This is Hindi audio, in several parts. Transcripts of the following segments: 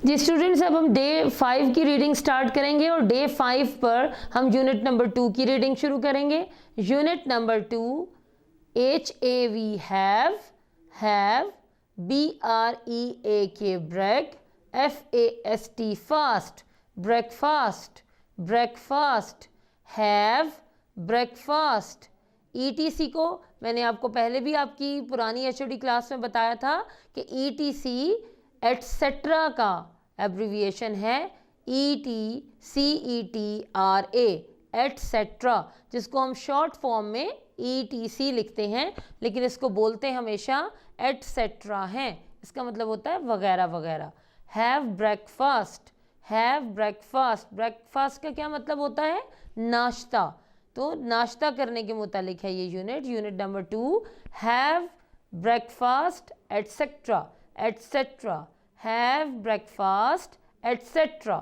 जी स्टूडेंट्स, अब हम डे 5 की रीडिंग स्टार्ट करेंगे और डे 5 पर हम यूनिट नंबर 2 की रीडिंग शुरू करेंगे। Unit number 2, HAV have, BREAK break, FAST fast, breakfast, have breakfast. ETC को मैंने आपको पहले भी आपकी पुरानी HOD क्लास में बताया था कि ETC एटसेट्रा का एब्रीविएशन है ETCETRA, एटसेट्रा, जिसको हम शॉर्ट फॉर्म में ETC लिखते हैं, लेकिन इसको बोलते हमेशा एटसेट्रा हैं। इसका मतलब होता है वगैरह वगैरह। हैव ब्रेकफास्ट, ब्रेकफास्ट का क्या मतलब होता है? नाश्ता। तो नाश्ता करने के मुतालिक है ये unit number 2। Have breakfast etcetera, have breakfast etc,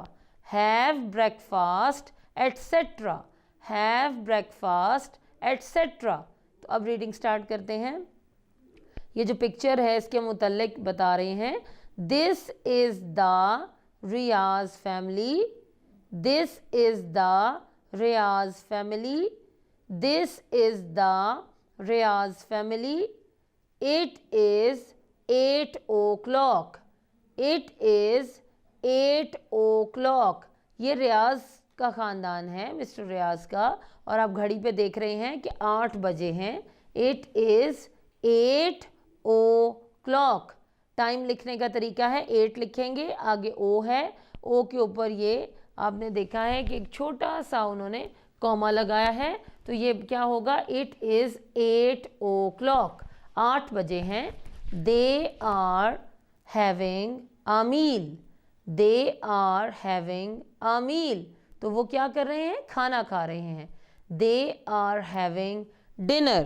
have breakfast etc, have breakfast etc। तो अब रीडिंग स्टार्ट करते हैं। ये जो पिक्चर है इसके मुतालिक बता रहे हैं। This is the Riaz family, this is the Riaz family, this is the Riaz family. It is 8 o'clock, it is 8 o'clock। ये रियाज का ख़ानदान है, मिस्टर रियाज का, और आप घड़ी पे देख रहे हैं कि 8 बजे हैं। It is 8 o'clock। टाइम लिखने का तरीका है, 8 लिखेंगे, आगे O है, O के ऊपर ये आपने देखा है कि एक छोटा सा उन्होंने कॉमा लगाया है, तो ये क्या होगा? इट इज़ 8 o'clock, 8 बजे हैं। They are having a meal, they are having a meal। तो वो क्या कर रहे हैं? खाना खा रहे हैं। They are having dinner,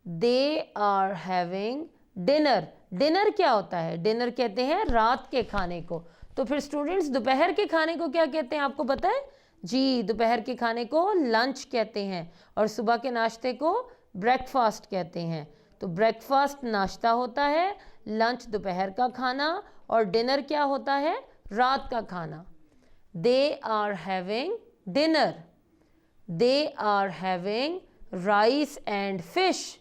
they are having dinner। Dinner क्या होता है? डिनर कहते हैं रात के खाने को। तो फिर स्टूडेंट्स, दोपहर के खाने को क्या कहते हैं, आपको पता है? जी, दोपहर के खाने को लंच कहते हैं और सुबह के नाश्ते को ब्रेकफास्ट कहते हैं। तो ब्रेकफास्ट नाश्ता होता है, लंच दोपहर का खाना, और डिनर क्या होता है? रात का खाना। They are having dinner, they are having rice and fish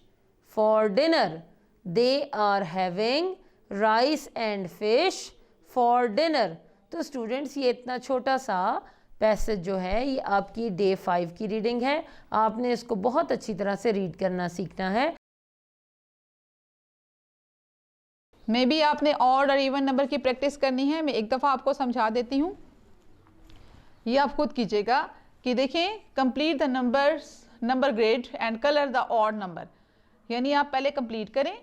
for dinner, they are having rice and fish for dinner. तो स्टूडेंट्स, ये इतना छोटा सा पैसेज जो है ये आपकी डे 5 की रीडिंग है। आपने इसको बहुत अच्छी तरह से रीड करना सीखना है। मे भी आपने ऑड और इवन नंबर की प्रैक्टिस करनी है। मैं एक दफ़ा आपको समझा देती हूँ, ये आप खुद कीजिएगा कि देखें, complete the number grade and colour the odd number. यानी आप पहले कंप्लीट करें,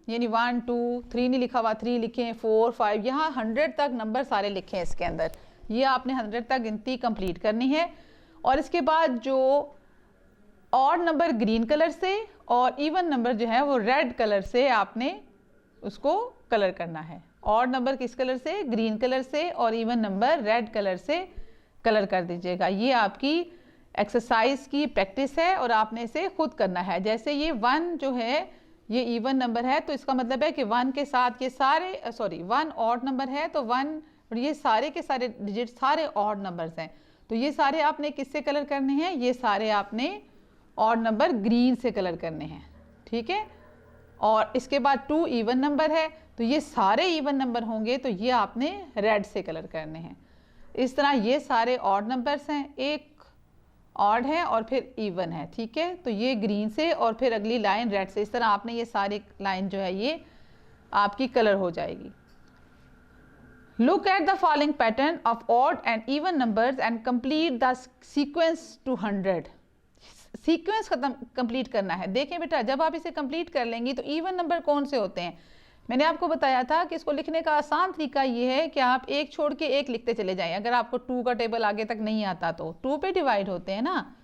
यानी 1 2 3 नहीं लिखा हुआ, 3 लिखें, 4 5, यहाँ 100 तक नंबर सारे लिखें इसके अंदर। ये आपने 100 तक गिनती कंप्लीट करनी है। और इसके बाद जो ऑड नंबर ग्रीन कलर से और इवन नंबर जो है वो रेड कलर से आपने उसको कलर करना है। ऑड नंबर किस कलर से? ग्रीन कलर से, और इवन नंबर रेड कलर से कलर कर दीजिएगा। ये आपकी एक्सरसाइज की प्रैक्टिस है और आपने इसे खुद करना है। जैसे ये 1 जो है ये इवन नंबर है, तो इसका मतलब है कि 1 के साथ ये सारे 1 ऑड नंबर है, तो 1 और ये सारे के सारे डिजिट सारे ऑड नंबर्स हैं। तो ये सारे आपने किससे कलर करने हैं? ये सारे आपने ऑड नंबर ग्रीन से कलर करने हैं, ठीक है। और इसके बाद 2 इवन नंबर है, तो ये सारे इवन नंबर होंगे, तो ये आपने रेड से कलर करने हैं। इस तरह ये सारे ऑड नंबर्स हैं, एक ऑड है और फिर इवन है, ठीक है। तो ये ग्रीन से और फिर अगली लाइन रेड से, इस तरह आपने ये सारी लाइन जो है ये आपकी कलर हो जाएगी। Look at the following pattern of odd and even numbers and complete the sequence to 100। Sequence खत्म कंप्लीट करना है। देखें बेटा, जब आप इसे कंप्लीट कर लेंगी तो इवन नंबर कौन से होते हैं? मैंने आपको बताया था कि इसको लिखने का आसान तरीका ये है कि आप एक छोड़ के एक लिखते चले जाएं। अगर आपको 2 का टेबल आगे तक नहीं आता तो 2 पे डिवाइड होते हैं ना।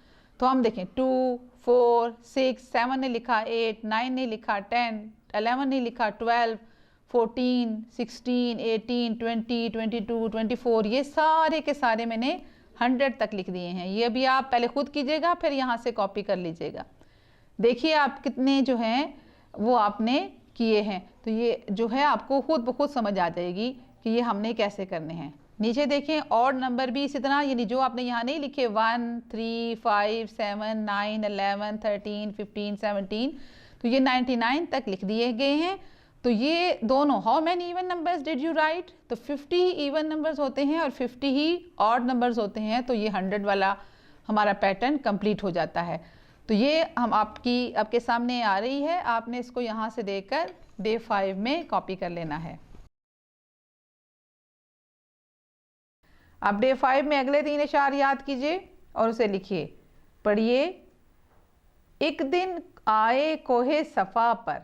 तो हम देखें 2 4 6 7 ने लिखा, 8 9 ने लिखा, 10 11 ने लिखा, 12 14 16 18 20 22 24, ये सारे के सारे मैंने 100 तक लिख दिए हैं। ये भी आप पहले खुद कीजिएगा, फिर यहाँ से कॉपी कर लीजिएगा। देखिए आप कितने जो हैं वो आपने किए हैं। तो ये जो है आपको खुद ब खुद समझ आ जाएगी कि ये हमने कैसे करने हैं। नीचे देखें ऑड नंबर भी इसी तरह, यानी जो आपने यहाँ नहीं लिखे 1, 3, 5, 7, 9, 11, 13, 15, 17, तो ये 99 तक लिख दिए गए हैं। तो ये दोनों, how many even numbers did you right, तो 50 इवन नंबर्स होते हैं और 50 ही ऑड नंबर्स होते हैं। तो ये 100 वाला हमारा पैटर्न कंप्लीट हो जाता है। तो ये हम आपके सामने आ रही है, आपने इसको यहाँ से देखकर डे 5 में कॉपी कर लेना है। अब डे 5 में अगले 3 अशार याद कीजिए और उसे लिखिए, पढ़िए। एक दिन आए कोहे सफ़ा पर,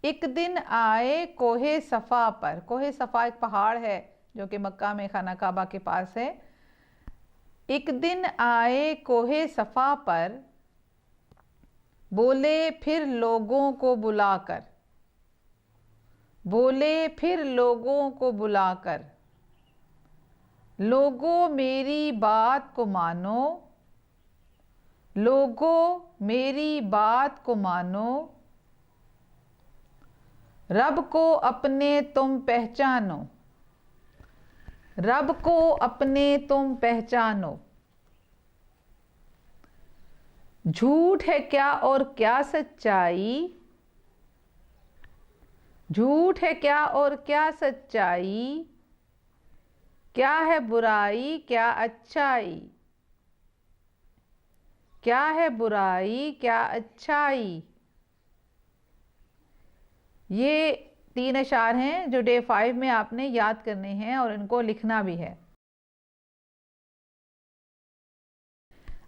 एक दिन आए कोहे सफ़ा पर। कोहे सफ़ा एक पहाड़ है जो कि मक्का में खाना काबा के पास है। एक दिन आए कोहे सफ़ा पर, बोले फिर लोगों को बुलाकर, बोले फिर लोगों को बुलाकर, लोगों मेरी बात को मानो, लोगों मेरी बात को मानो, रब को अपने तुम पहचानो, रब को अपने तुम पहचानो। झूठ है क्या और क्या सच्चाई, झूठ है क्या और क्या सच्चाई, क्या है बुराई क्या अच्छाई, क्या है बुराई क्या अच्छाई। ये 3 अशार हैं जो डे 5 में आपने याद करने हैं और इनको लिखना भी है।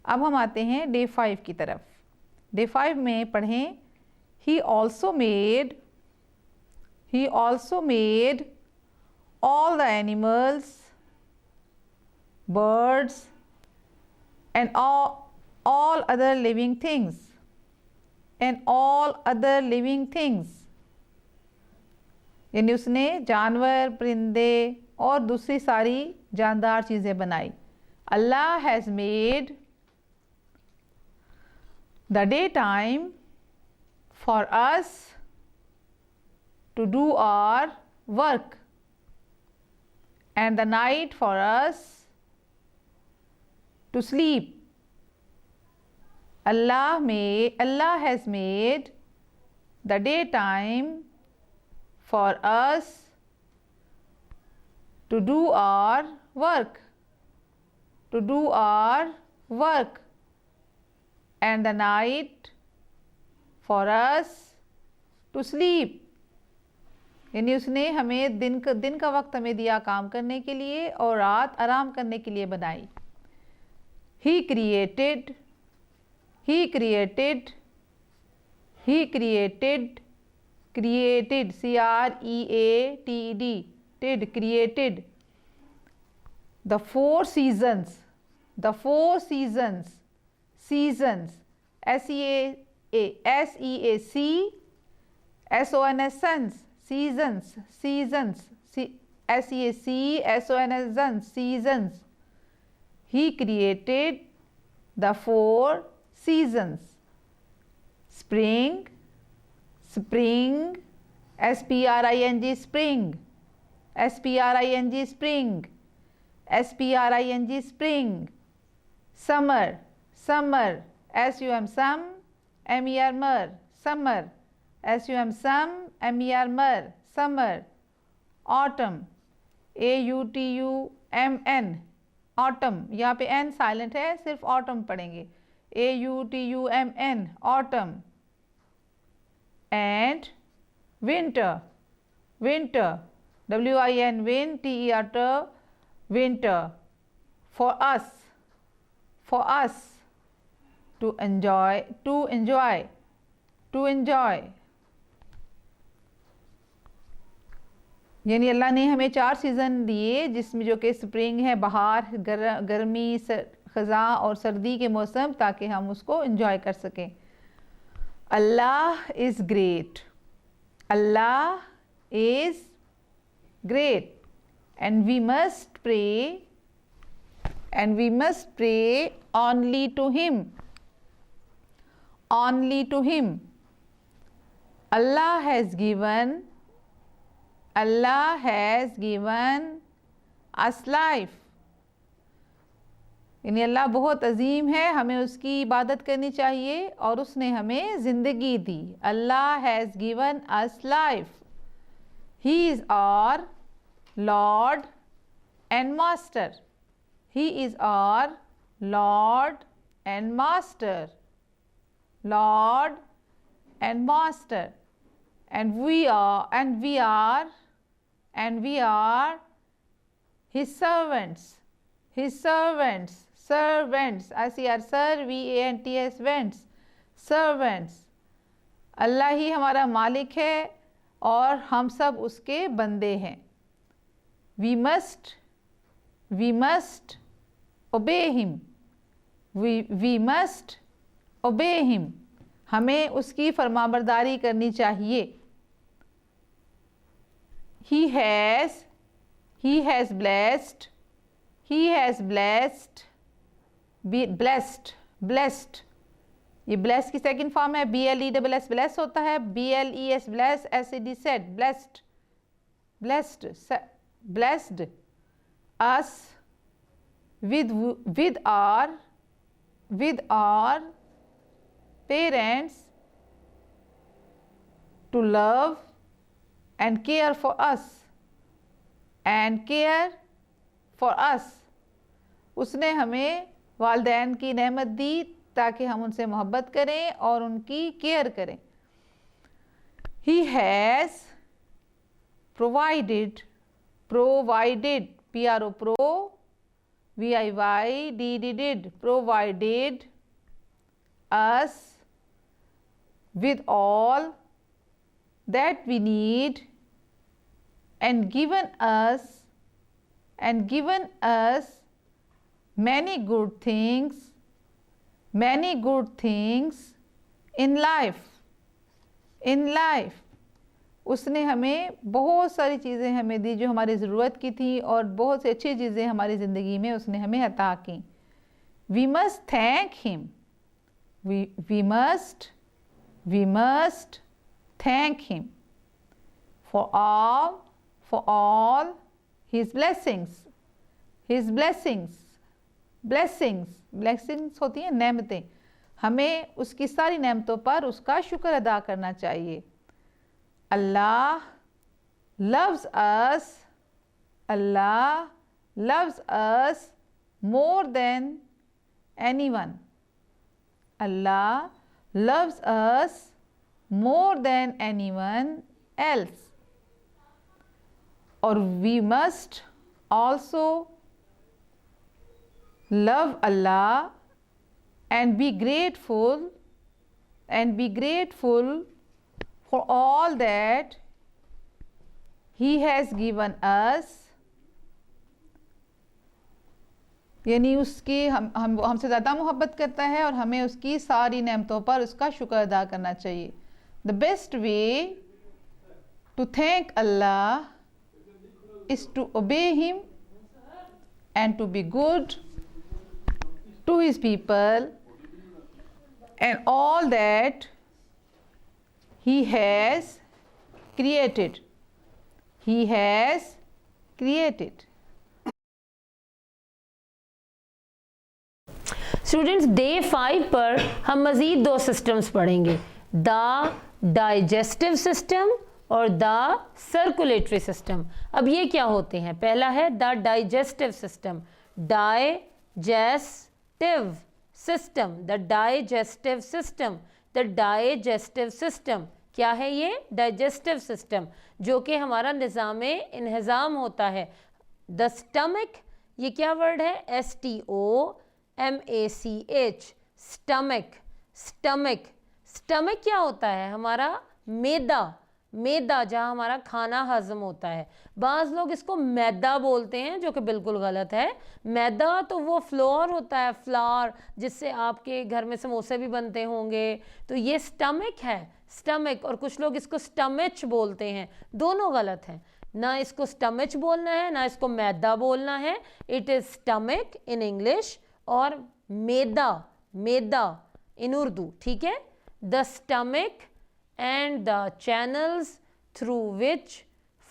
अब हम आते हैं डे 5 की तरफ। डे 5 में पढ़ें, he also made all the animals, birds and all other living things, and all other living things, यानी उसने जानवर, परिंदे और दूसरी सारी जानदार चीज़ें बनाई। Allah has made the daytime for us to do our work and the night for us to sleep. Allah has made the daytime for us to do our work, and the night for us to sleep. यानी उसने हमें दिन का वक्त हमें दिया काम करने के लिए और रात आराम करने के लिए बनाई। He created created created the 4 seasons, seasons, seasons, seasons. He created the 4 seasons. Spring, spring, spring, spring, spring, spring, spring, spring. Summer, summer, sum, mer, mer, summer, sum, mer, mer, summer. Autumn, autumn, autumn, यहाँ पे n साइलेंट है, सिर्फ autumn पढ़ेंगे, autumn, autumn. And winter, winter, win, winter, winter. For us to enjoy, यानी अल्लाह ने हमें 4 सीज़न दिए, जिसमें जो कि स्प्रिंग है, बहार, गर्मी, ख़ज़ां और सर्दी के मौसम, ताकि हम उसको एंजॉय कर सकें। Allah is great, Allah is great, and we must pray only to him, Allah has given Allah has given us life. यानी अल्लाह बहुत अजीम है, हमें उसकी इबादत करनी चाहिए और उसने हमें ज़िंदगी दी. Allah has given us life. He is our lord and master. He is our lord and master. Lord and master. And we are his servants. His servants. Servants. servants. Servants. अल्लाह ही हमारा मालिक है और हम सब उसके बंदे हैं. We must obey him. We must obey him. हमें उसकी फरमाबरदारी करनी चाहिए. He has blessed. ये blessed की सेकंड फॉर्म है. BLESS bless होता है. BLES bless, SED said blessed us with our parents to love and care for us. उसने हमें वालिदैन की नेमत दी ताकि हम उनसे मोहब्बत करें और उनकी केयर करें. He has provided provided us with all that we need and given us many good things in life. उसने हमें बहुत सारी चीज़ें हमें दी जो हमारी ज़रूरत की थी और बहुत सी अच्छी चीज़ें हमारी ज़िंदगी में उसने हमें अता की. We must thank him. We must thank him for all his blessings. Blessings होती हैं नेमतें. हमें उसकी सारी नेमतों पर उसका शुक्र अदा करना चाहिए. Allah loves us more than anyone. Allah loves us more than anyone else. Or we must also love Allah and be grateful for all that He has given us. यानी उसकी हमसे ज़्यादा मोहब्बत करता है और हमें उसकी सारी नेमतों पर उसका शुक्र अदा करना चाहिए. The best way to thank Allah is to obey Him and to be good to His people and all that He has created. Students, day 5 पर हम मज़ीद 2 सिस्टम्स पढ़ेंगे, द डाइजेस्टिव सिस्टम और द सर्कुलेटरी सिस्टम. अब ये क्या होते हैं? पहला है the digestive system. Digestive system क्या है? ये डाइजेस्टिव सिस्टम जो कि हमारा निज़ामे इन्हिज़ाम होता है. द स्टमक, ये क्या वर्ड है? STOMACH. स्टमक क्या होता है? हमारा मैदा जहाँ हमारा खाना हज़म होता है. बाज़ लोग इसको मैदा बोलते हैं जो कि बिल्कुल गलत है. मैदा तो वो फ्लोर होता है, फ्लावर, जिससे आपके घर में समोसे भी बनते होंगे. तो ये स्टमक है, स्टमक. और कुछ लोग इसको स्टमच बोलते हैं. दोनों गलत हैं. ना इसको स्टमच बोलना है ना इसको मैदा बोलना है. It is stomach in English और मैदा इन उर्दू. ठीक है. The stomach and the channels through which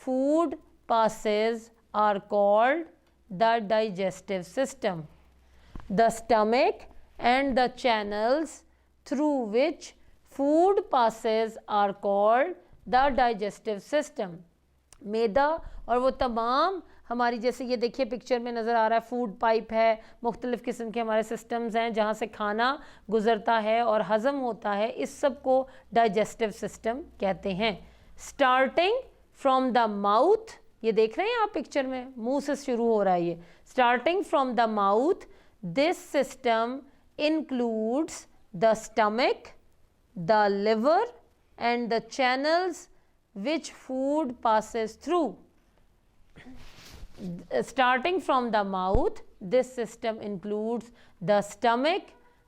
food passes are called the digestive system. The stomach and the channels through which food passes are called the digestive system. मैदा और वो तमाम हमारी, जैसे ये देखिए पिक्चर में नज़र आ रहा है, फूड पाइप है, मुख्तलिफ़ किस्म के हमारे सिस्टम्स हैं जहाँ से खाना गुज़रता है और हज़म होता है, इस सब को डाइजेस्टिव सिस्टम कहते हैं. स्टार्टिंग फ्रॉम द माउथ, ये देख रहे हैं आप पिक्चर में, मुंह से शुरू हो रहा है ये. Starting from the mouth, this system includes the stomach, the liver and the channels which food passes through. Starting from the mouth, this system includes the stomach,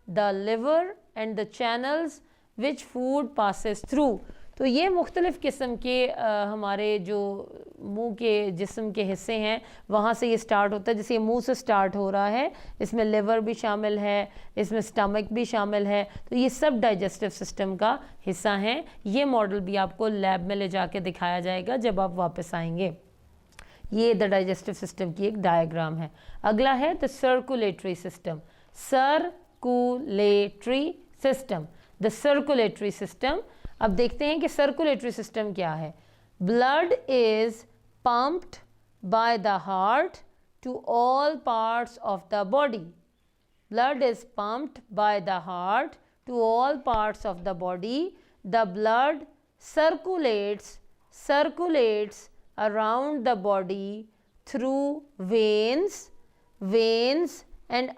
the liver and the channels which food passes through. तो ये मुख्तलिफ़ किस्म के हमारे जो मुंह के जिस्म के हिस्से हैं वहाँ से ये स्टार्ट होता है. जैसे ये मुंह से स्टार्ट हो रहा है, इसमें लिवर भी शामिल है, इसमें स्टमक भी शामिल है, तो ये सब डाइजेस्टिव सिस्टम का हिस्सा हैं. ये मॉडल भी आपको लैब में ले जाके दिखाया जाएगा जब आप वापस आएंगे. ये द डाइजेस्टिव सिस्टम की एक डायग्राम है. अगला है the circulatory system. Circulatory system, the circulatory system. अब देखते हैं कि सर्कुलेटरी सिस्टम क्या है. Blood is pumped by the heart to all parts of the body. Blood is pumped by the heart to all parts of the body. The blood circulates around the body through veins and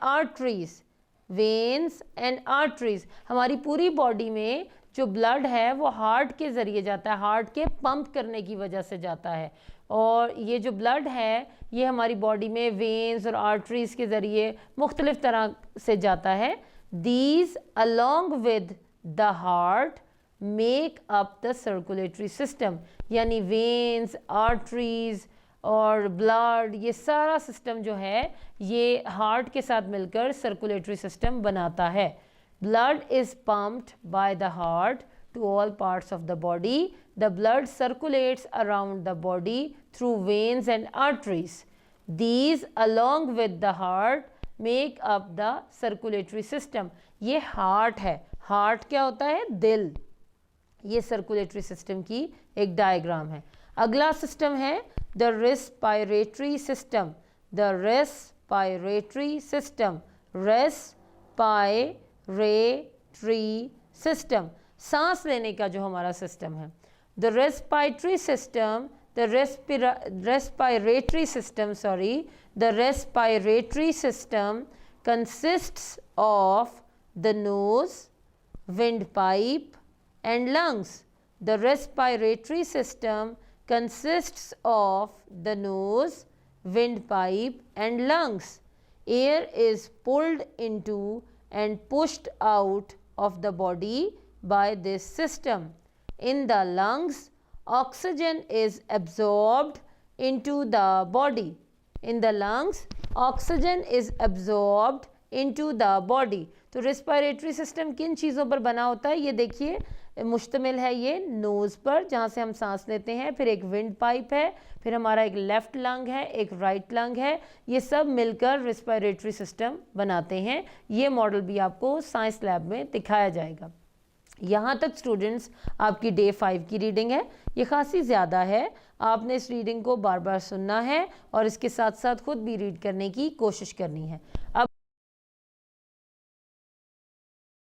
arteries. हमारी पूरी बॉडी में जो ब्लड है वो हार्ट के ज़रिए जाता है, हार्ट के पंप करने की वजह से जाता है. और ये जो ब्लड है ये हमारी बॉडी में वेन्स और आर्टरीज़ के ज़रिए मुख्तलिफ़ तरह से जाता है. These along with the heart make up the circulatory system. यानी वेन्स, आर्टरीज़ और ब्लड, ये सारा सिस्टम जो है ये हार्ट के साथ मिलकर सर्कुलेटरी सिस्टम बनाता है. Blood is pumped by the heart to all parts of the body. The blood circulates around the body through veins and arteries. These, along with the heart, make up the circulatory system. ये heart है. Heart क्या होता है? दिल. ये circulatory system की एक डायग्राम है. अगला सिस्टम है the respiratory system. The respiratory system. Respiratory system, सांस लेने का जो हमारा सिस्टम है. The respiratory system, the respiratory system consists of the nose, windpipe and lungs. The respiratory system consists of the nose, windpipe and lungs. Air is pulled into and pushed out of the body by this system. In the lungs, oxygen is absorbed into the body. In the lungs, oxygen is absorbed into the body. तो रेस्पिरेटरी सिस्टम किन चीज़ों पर बना होता है ये देखिए. मुश्तमिल है ये नोज़ पर जहाँ से हम सांस लेते हैं, फिर एक विंड पाइप है, फिर हमारा एक लेफ़्ट लंग है, एक राइट लंग है. ये सब मिलकर रेस्पिरेटरी सिस्टम बनाते हैं. ये मॉडल भी आपको साइंस लैब में दिखाया जाएगा. यहाँ तक स्टूडेंट्स आपकी डे 5 की रीडिंग है. ये खासी ज़्यादा है, आपने इस रीडिंग को बार बार सुनना है और इसके साथ साथ खुद भी रीड करने की कोशिश करनी है. अब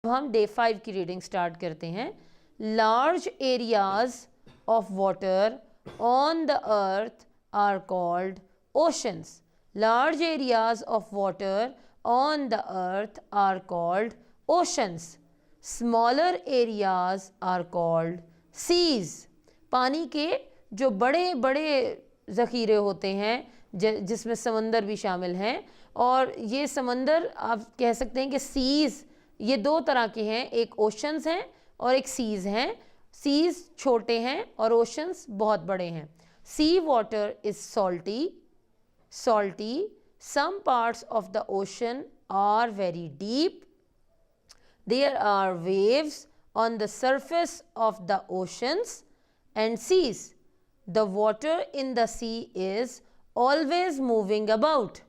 हम डे 5 की रीडिंग स्टार्ट करते हैं. Large areas of water on the earth are called oceans. Large areas of water on the earth are called oceans. Smaller areas are called seas. पानी के जो बड़े बड़े ज़ख़ीरे होते हैं जिसमें समंदर भी शामिल हैं, और ये समंदर आप कह सकते हैं कि सीज़ ये दो तरह के हैं, एक ओशंस हैं और एक सीज़ हैं. सीज़ छोटे हैं और ओशंस बहुत बड़े हैं. Sea water is salty. Some parts of the ocean are very deep. There are waves on the surface of the oceans and seas. The water in the sea is always moving about.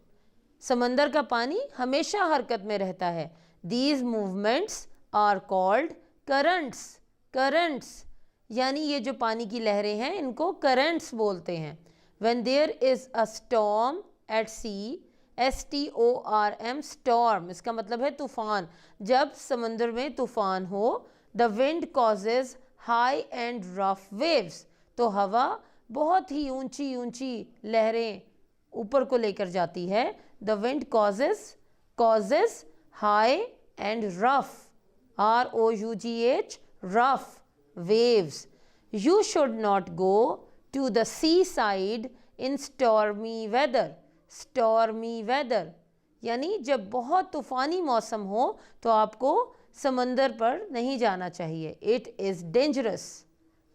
समंदर का पानी हमेशा हरकत में रहता है. These movements are called currents. Currents यानी ये जो पानी की लहरें हैं इनको currents बोलते हैं. When there is a storm at sea, STORM, storm, इसका मतलब है तूफान. जब समंदर में तूफान हो, the wind causes high and rough waves, तो हवा बहुत ही ऊंची ऊंची लहरें ऊपर को लेकर जाती है. The wind causes high and rough, ROUGH, rough waves. You should not go to the seaside in stormy weather. Stormy weather यानी जब बहुत तूफ़ानी मौसम हो तो आपको समंदर पर नहीं जाना चाहिए. It is dangerous.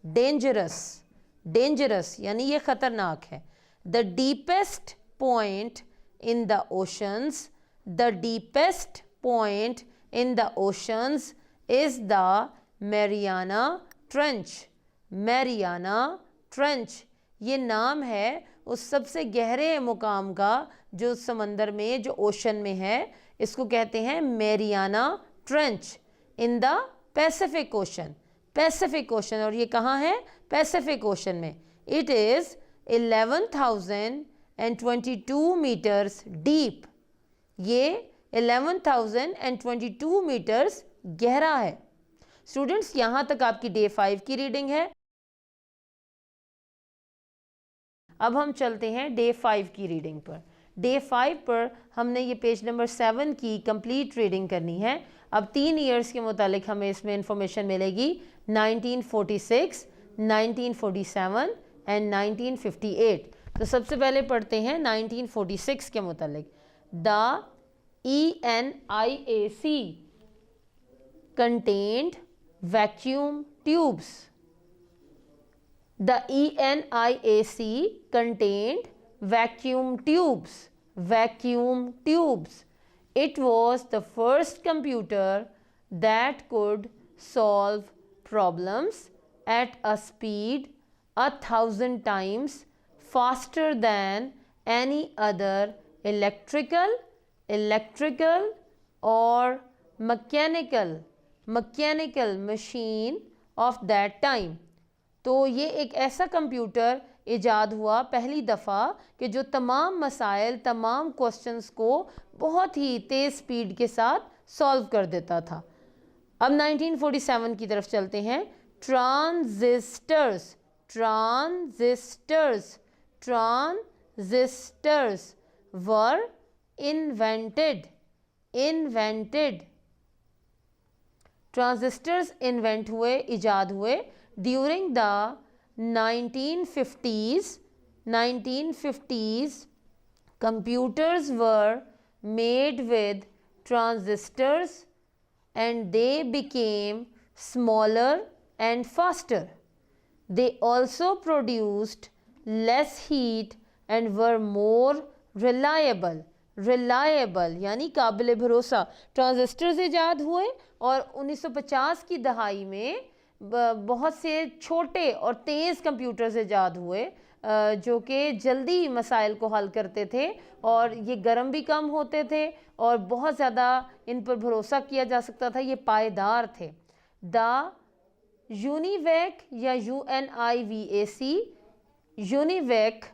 Dangerous. Dangerous यानी ये ख़तरनाक है. The deepest point in the oceans, the deepest point in the oceans is the Mariana Trench. Mariana Trench ये नाम है उस सबसे गहरे मुकाम का जो समंदर में, जो ओशन में है. इसको कहते हैं Mariana Trench in the Pacific Ocean. Pacific Ocean, और ये कहाँ है? पैसिफिक ओशन में. It is 11,022 metres deep. ये 11,022 मीटर्स गहरा है. स्टूडेंट्स, यहाँ तक आपकी डे 5 की रीडिंग है. अब हम चलते हैं डे 5 की रीडिंग पर. डे 5 पर हमने ये पेज नंबर 7 की कंप्लीट रीडिंग करनी है. अब 3 ईयर्स के मुतालिक हमें इसमें इंफॉर्मेशन मिलेगी. 1946, 1947 एंड 1958. तो सबसे पहले पढ़ते हैं 1946 के मुतालिक. The ENIAC contained vacuum tubes. The ENIAC contained vacuum tubes. Vacuum tubes. It was the first computer that could solve problems at a speed 1,000 times faster than any other electrical or mechanical machine of that time. तो ये एक ऐसा कंप्यूटर इजाद हुआ पहली दफ़ा कि जो तमाम मसाइल, तमाम क्वेश्चंस को बहुत ही तेज़ स्पीड के साथ सॉल्व कर देता था. अब 1947 की तरफ चलते हैं. Transistors. Transistors. Transistors were invented. Transistors invent हुए, इजाद हुए during the 1950s. Computers were made with transistors and they became smaller and faster. They also produced less heat and were more reliable. Reliable यानी काबिल भरोसा. ट्रांजिस्टर्स इजाद हुए और 1950 की दहाई में बहुत से छोटे और तेज़ कंप्यूटर्स इजाद हुए जो कि जल्दी मसाइल को हल करते थे और ये गर्म भी कम होते थे और बहुत ज़्यादा इन पर भरोसा किया जा सकता था. ये पायदार थे. द यूनिवैक या UNIVAC, UNIVAC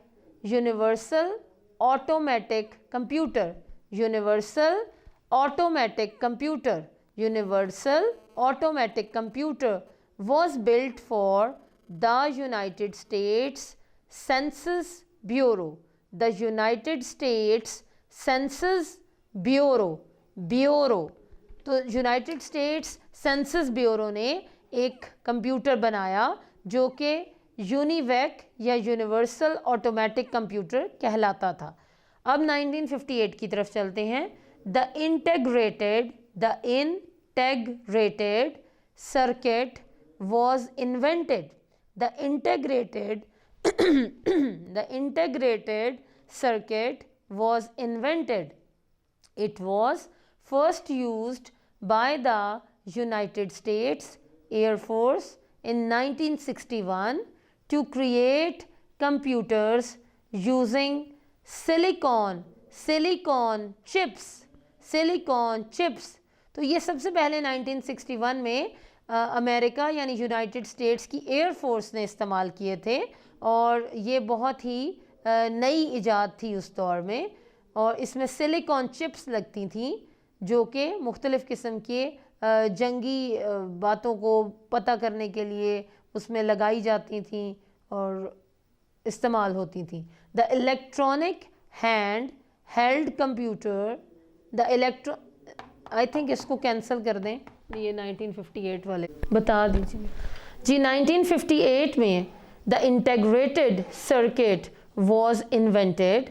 universal automatic computer. Universal automatic computer. Universal automatic computer was built for the United States Census Bureau. The United States Census Bureau. तो यूनाइटेड स्टेट्स सेंसस ब्यूरो ने एक कंप्यूटर बनाया जो कि यूनिवैक या यूनिवर्सल ऑटोमेटिक कंप्यूटर कहलाता था. अब 1958 की तरफ चलते हैं. The integrated circuit was invented. The integrated circuit was invented. It was first used by the United States Air Force in 1961 to create computers using silicon chips। तो ये सबसे पहले 1961 में अमेरिका यानी यूनाइटेड स्टेट्स की एयर फोर्स ने इस्तेमाल किए थे, और ये बहुत ही नई इजाद थी उस दौर में। और इसमें सिलिकॉन चिप्स लगती थी जो कि मुख्तलिफ़ किस्म के जंगी बातों को पता करने के लिए उसमें लगाई जाती थी और इस्तेमाल होती थी। The electronic hand held computer, I think इसको कैंसिल कर दें, ये 1958 वाले बता दीजिए जी। 1958 में the integrated circuit was invented।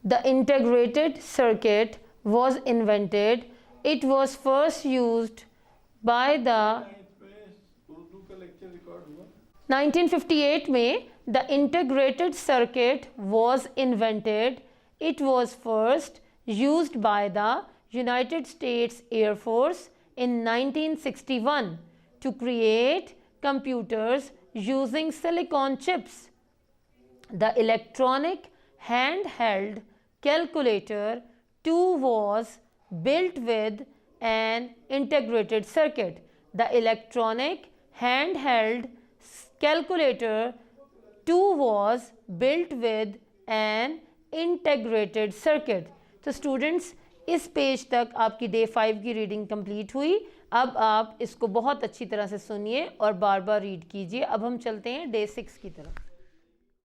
The integrated circuit was invented। It was first used by the 1958 में the integrated circuit was invented। It was first used by the United States Air Force in 1961 to create computers using silicon chips। The electronic handheld calculator too was built with an integrated circuit। The electronic handheld calculator too was built with an integrated circuit। तो स्टूडेंट्स, इस पेज तक आपकी डे 5 की रीडिंग कंप्लीट हुई। अब आप इसको बहुत अच्छी तरह से सुनिए और बार बार रीड कीजिए। अब हम चलते हैं डे 6 की तरफ।